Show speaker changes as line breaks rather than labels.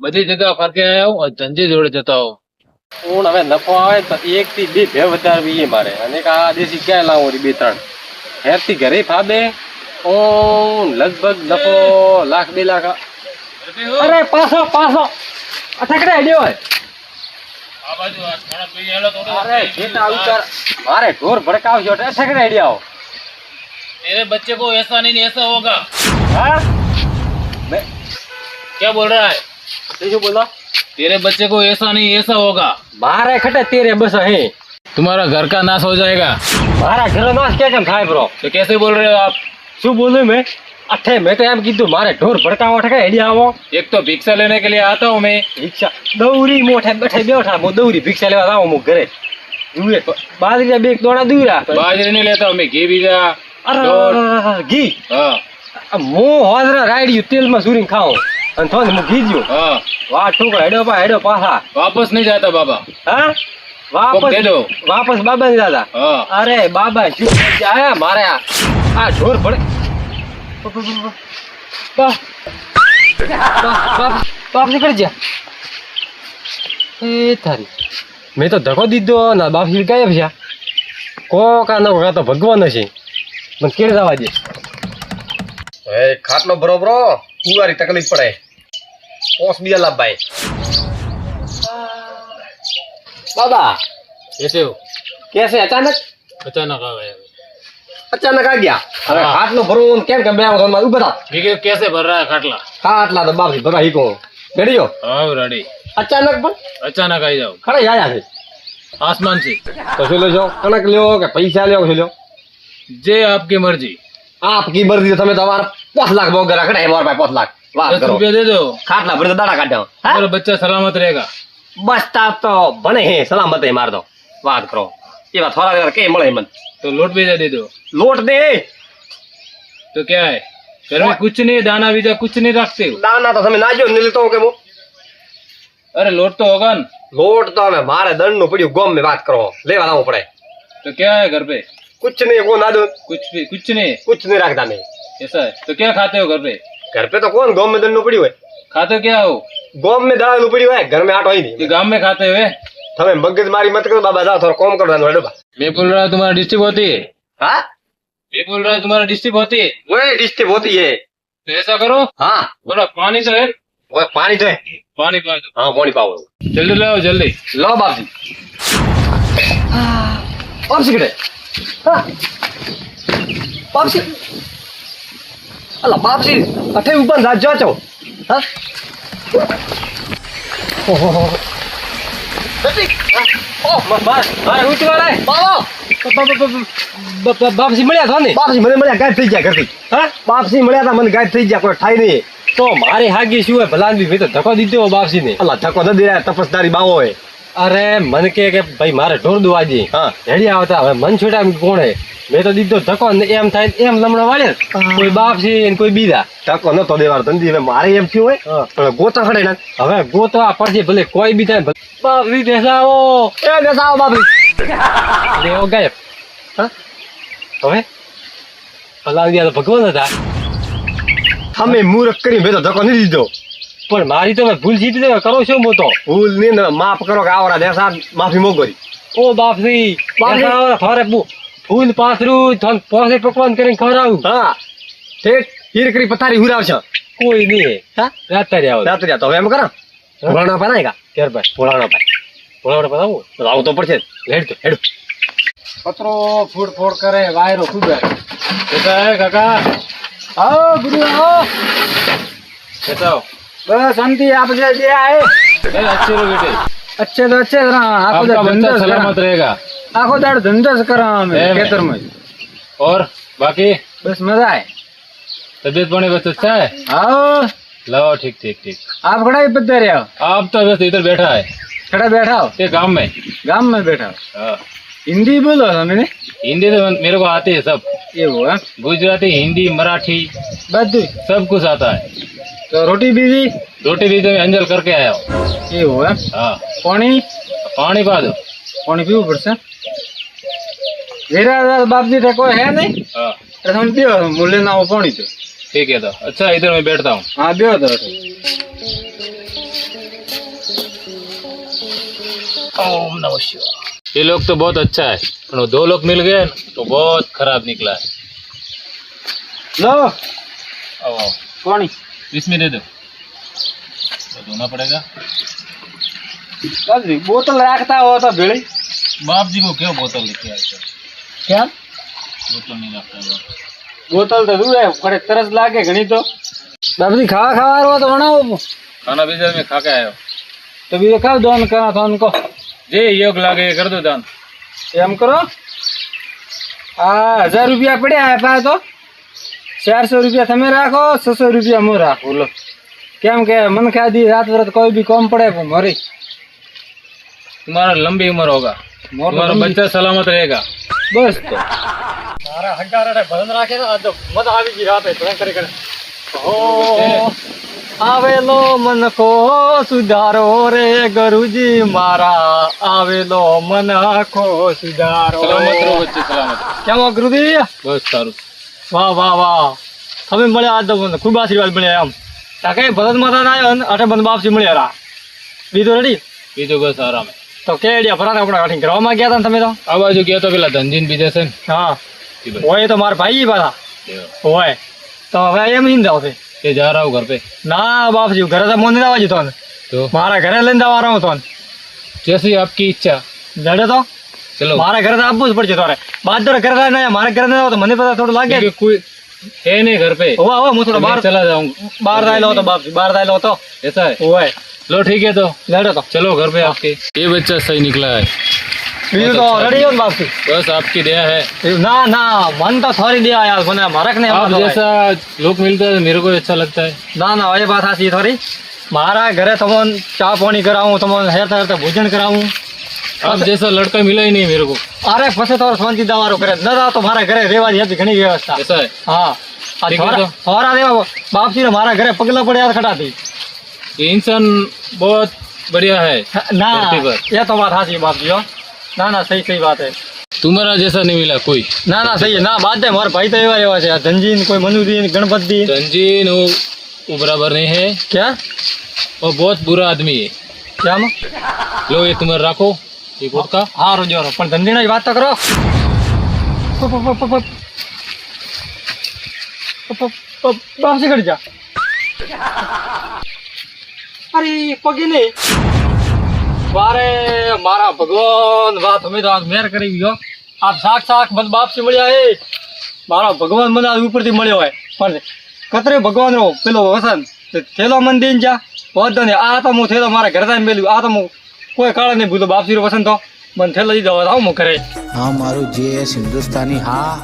બધી જગ્યા ફરકે આવ્યો હું ધંધે જોડે જતા હોઉં.
હું હવે નફો આવે તો 1 થી 2 ભે વધારવી એ મારે અને આ દેશી ક્યાં લાવું 2-3 હેરથી ઘરે ફાબે લગભગ નફો લાખ 2 લાખ. અરે પાછો અઠકડે હેડ્યો હોય.
આ બાજુ આ ખાણા પી હેલો થોડો.
અરે જેટા ઉતાર મારે ઢોર ભડકાવજો એટલે અઠકડે હેડ્યા આવો.
तेरे बच्चे को ऐसा नहीं ऐसा होगा.
हाँ
क्या बोल रहा है?
શું બોલો?
तेरे बच्चे को ऐसा नहीं ऐसा होगा.
મારે ખટે તેરે બસ હે
तुम्हारा घर का नाश हो जाएगा.
મારા ઘરનો નાશ કેમ થાય બ્રો?
तो कैसे बोल रहे हो आप?
શું બોલું મેં? અઠે મેં તો એમ કીધું મારે ઢોર ભડકાવો અઠકે હેડ્યા આવો.
एक तो भिक्षा लेने के लिए आता हूँ मैं.
રિક્ષા દৌરી મોઠે બેઠે બેઠા હું દૌરી ભિક્ષા લેવા આવું હું ઘરે જુએ બાજરી બે દોણા દૂરા
बाजरे नहीं लेता हूँ मैं. घी बीजा.
અરે ઘી
हाँ
હું હોજરા રાડ્યું તેલમાં સુરીને ખાઉં અને થોડું હું ઘીજ્યું
हाँ.
વાહ છોકરો હેડો પાછા.
वापस नहीं जाता बाबा.
હા
કોક દે દો.
વાપસ બાબા ની દાદા.
हाँ.
અરે બાબા શું આયા મારે આ ઢોર ભડે બાપ નીકળી જા એ તારી મેં તો ધક્કો દીધો ના બાપ ગાયબ છે કોકા ન કોકા તો ભગવાન છે મને કેળ જવા દે એ ખાટલો બરોબર કુવારી તકલીફ પડે પોસ બીજા લાભ ભાઈ બાબા
कैसे हो?
કેસે અચાનક
अचानक आ गए.
અચાનક આ ગયા હવે
હા.
ખાટલો ભરવો કેમ કે બે ઉભા થા
देखिए कैसे भर रहा है खाटला.
ખાટલા તો બાપ ભરવા હીકો રેડીયો
हाँ रेडी.
અચાનક પણ
अचानक आई जाओ.
ખરે આયા છે
आसमान से.
તો શું લેજો કણક લ્યો કે પૈસા લ્યો શું લ્યો
जे आपकी मर्जी.
આપકી મરજી તમે તમારા 5 લાખ બોગર રાખડે હે મારા પાસે 5 લાખ વાત
10
કરો
रुपया दे दो.
ખાટલા ભરી તો દાડા કાઢ્યા
मेरा बच्चा सलामत रहेगा.
બસ તા તો ભણે હે સલામત હે માર દો વાત કરો એવા થોડા કે મળે મન
तो लोट भेजा दे दो.
લોટ દે
तो क्या है घर में कुछ नहीं. दाना बीजा कुछ नहीं रखते हो.
દાના તો તમે નાજો ને લેતો કે હું
अरे लोट तो होगा न.
લોટ તો હવે મારે દંડ નું પડ્યું ગોમ મે વાત કરો લેવા લાવવું પડે
तो क्या है घर पे?
कुछ नहीं को ना दो
कुछ नहीं.
कुछ नहीं रखता मैं
ऐसा है तो क्या खाते हो घर पे?
घर पे तो कौन गांव में दंड पड़ी हुए
खाते क्या हो?
गांव में दाल पड़ी हुए घर में आटो ही नहीं
ये गांव में खाते हुए.
તમે મગજ મારી મત કરો બાબા જાઓ થોડો કોમ કરો હેડો બા
मैं बोल रहा हूँ तुम्हारा डिस्ट्रिक्ट होती है.
हां
मैं बोल रहा हूँ तुम्हारा डिस्ट्रिक्ट होती है.
वो डिस्टर्ब होती है
तो ऐसा करो.
हाँ
बोला पानी तो है.
वो पानी तो है
पानी पा दो.
हाँ पानी पाओ
जल्दी लाओ जल्दी.
लो बाप जी बाप जी कड़े हाँ बाप जी अल्लाह बाप जी अठे ऊपर राज जाओ चो हाँ બાપસી મળ્યા હતા ને બાપસી મને મળ્યા ગાયબ થઈ ગયા ઘરથી હા બાપસી મળ્યા હતા મને ગાયબ થઈ ગયા કોઈ થાય નહીં તો મારી હાગી શું હોય ભલાની મેં તો ધક્કો દીધો બાપસી ને અલ્લાહ ધક્કો ન દે તપસદારી બાવો હોય અરે મને કે ભાઈ મારે ઢોર દુવાજી હા રેડી આવતા હવે મન છોટા કોણ હે મેં તો દીધો ધક્કો ને એમ થાય એમ લમણો વાળે કોઈ બાપસી ને કોઈ બીજા ધક્કો નતો દેવાનો ધંધી હવે મારે એમ થયું હોય પણ ગોતા ખડે ને હવે ગોતવા પડશે ભલે કોઈ બી થાય બાપરી દેસાવો એ દેસાવો બાપરી દેવો ગાયબ હા હવે ભલા તો ભગવાન હતા અમે મૂર્ખ કરી મેં તો ધક્કો નહીં દીધો પણ મારી તો ભૂલ જીતી કરો છો હું તો ભૂલ નહીં માફ કરો કે આવડા દેસા માફી મોગરી ઓ બાપરી ફરે ફૂલ પાથરું થોન પોસે પકવાન કરીને ખવડાવું હા ઠીક હીરકરી પથારી હુરાવશે કોઈ નહીં હા રાત્રે તો હવે એમ કરો ભોળાના પાના કા ત્યાર ભાઈ ભોળાના પાવું તો આવું તો પડશે હેડ તો હેડ પત્રો ફૂડ કરે વાયરો ખૂબ
कैसा है काका?
आओ गुरु आओ
कैसा हो?
बस शांति आप जे आए
अच्छे रहो बेटे.
अच्छे तो अच्छे
आपका बच्चा सलामत रहेगा.
आखो दाड़ धंधा से करा हमें खेतर में
और बाकी
बस मजा है
तबीयत पानी बस अच्छा है.
आओ
लो ठीक ठीक ठीक.
आप खड़ा ही पत्ते रहे हो
आप तो बस इधर बैठा है
खड़ा बैठा हो
ये गांव में.
गांव में बैठा हो
हाँ.
हिंदी बोलो मैंने
हिंदी तो मेरे को आती है सब.
ये हुआ
गुजराती हिंदी मराठी
बदू
सब कुछ आता है.
तो रोटी बीजी
रोटी भी तो मैं अंजल करके आया हूँ.
ये हुआ
हाँ.
पानी
पानी पा दो.
पानी पीવું પડશે मेरा बाप जी तो कोई है नहीं
हाँ
तो हम पियो मुझे ना वो पानी तो
ठीक है तो अच्छा इधर मैं बैठता हूँ.
हाँ पियो तो
ओम नमः शिवाय।
ये लोग तो बहुत अच्छा है पर वो 2 लोग मिल गए ना, तो बहुत खराब निकला है।
लो
आओ,
पानी
इसमें दे दो, तो धोना पड़ेगा।
बाबूजी बोतल रखता हो तो भेड़ी
बाप जी को क्यों बोतल लेके आए थे?
क्या
बोतल नहीं रखता है बाप।
बोतल तो दूर है पर तरस लागे घनी तो बाबूजी खावा खावा रो तो बनाओ
खाना बीजा में खा के आयो
तो भी खाओ दान करा था उनको
जे योग लागे कर दो दान।
एम करो 1000 रुपया पड़े है पाए तो 400 रुपया તમે રાખો 600 रुपया હું રાખું લો કેમ કે મન ખ્યાદી રાત વરત કોઈ બી કોમ પડે પણ મરી
तुम्हारा लंबी उम्र होगा, तुम्हारा बच्चा सलामत रहेगा।
બસ તો મારા હગારાડે ભજન રાખે ને તો મજા આવી ગઈ રાતે ભજન કરે કરે ઓ આવેલો મન કો સુધારો રે ગુરુજી મારા આવેલો મન કો સુધારો
सलामत रहो बच्चे, सलामत।
કેમ હો ગુરુજી
बस सारू।
વાહ વાહ વાહ તમે મળ્યા આજ તો મને ખૂબ આશીર્વાદ મળ્યા આમ તાકે ભરત માતા ના આવ્યો ને અટે બંધ બાપસી મળ્યા રા બીજું રેડી
बीजो बस आराम है।
તો કેડિયા ભરાને આપણે કાઢીને કરવામાં ગયા હતા ને તમે તો
आ बाजू गया तो पेला धनजीन बीजा से
હા હોય તો મારા ભાઈ પાછા હોય તો હવે એમ નહીં જાવ છે
ये जा रहा हूँ घर पे।
ના બાપજી ઘરે તો મોને આવવા જતો ને
तो
મારા ઘરે લઈને જવા રહું તો
जैसी आपकी इच्छा।
જડે તો
चलो,
મારા ઘરે તો આપવું જ પડશે તારે બાદ દોડે ઘરે ના મારા ઘરે ના આવો તો મને પતા થોડું લાગે
क्योंकि कोई है नहीं घर पे।
હોવા હોવા હું થોડો
मैं
બહાર
चला जाऊंगा।
બહાર જાયેલો હતો બાપજી બહાર જાયેલો હતો
ऐसा है?
હોય
लो ठीक है, तो
જડે તો
चलो घर पे आपके। ये बच्चा सही निकला है,
બીજું તો રેડી हो ને બાપજી
बस आपकी दया है।
ના ના મન તો થોડી દે યાર મને મારક ને
आप जैसा लोग मिलता है मेरे को अच्छा लगता है।
ના ના એ વાત સાચી થોડી મારા ઘરે તમને ચા પાણી કરાવું તમને હેરતા હેરતા ભોજન કરાવું
आप जैसा लड़का मिला ही नहीं मेरे को।
અરે પછી તો શાંતિ દવારો કરે ન જાવ તો મારા ઘરે રહેવાની હતી ઘણી વ્યવસ્થા
ऐसा है?
હા આ
ઠીક હે તો.
થોરા દેવા બાપજી ને મારા ઘરે પગલા પડ્યા ખટાતી
ये इंसान बहुत बढ़िया है।
ના
ધરતી પર.
એ તો વાત સાચી બાપજી હો ના ના સહી સહી વાત હે
तुम्हारा जैसा नहीं मिला कोई।
ના ના સહી ના બાદ દે મારા ભાઈ તો એવા એવા છે આ ધનજીન કોઈ મનુદીન ગણપતિ
धनजीन वो बराबर नहीं है,
ક્યાં
वो बहुत बुरा आदमी है।
ક્યાં
लो ये तुम्हारा रखो, ये गुटका।
હારો જોરો પણ ધનજીના વાત તો કરો બાપસી કરી જા અરે પગે નહીં વારે મારા ભગવાન વાત અમે તો આજ મેર કરી ગયો આપ સાક્ષાત મને બાપસી મળ્યા એ મારા ભગવાન મને આજ ઉપરથી મળ્યો હોય પણ કતરે ભગવાનનો પેલો વસન થેલો મને દઈને જા વધો ને આ તો હું થેલો મારા ઘરે મેલ્યું આ તો હું કોઈ કાળે નહીં ભૂલો બાપસીનો વસન તો મને થેલો દીધો આવું હું ઘરે
हाँ मारू जेएस हिंदुस्तानी हाँ